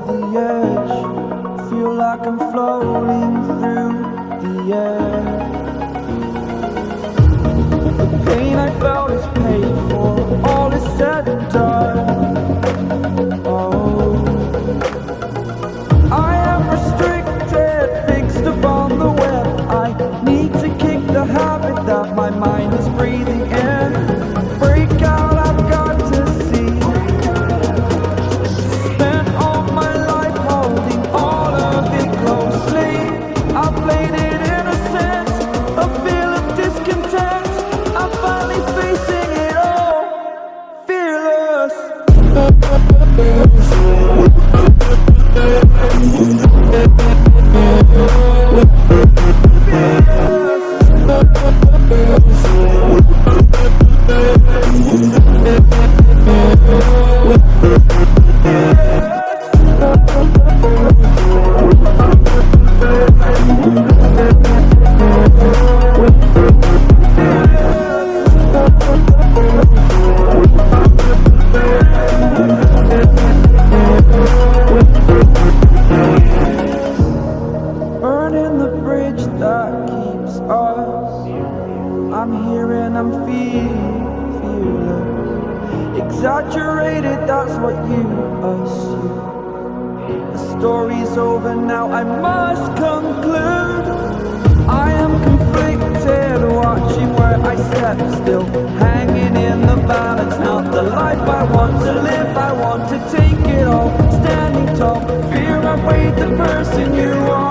the edge. Feel like I'm floating through the air. The pain I felt is paid for, all is said and done. Oh, I am restricted, fixed upon the web. I need to kick the habit that my mind is breathing in. Break out, I've got to see. Spent all my life holding all of it closely. I played it innocent, a feel of discontent. I'm finally facing it all, fearless. Burning the bridge that keeps us. I'm here and I'm feeling fearless. Exaggerated, that's what you assume. The story's over now, I must conclude. I am conflicted, watching where I step still, hanging in the balance. Not the life I want to live, I want to take it all. Standing tall, fear I weighed the person you are.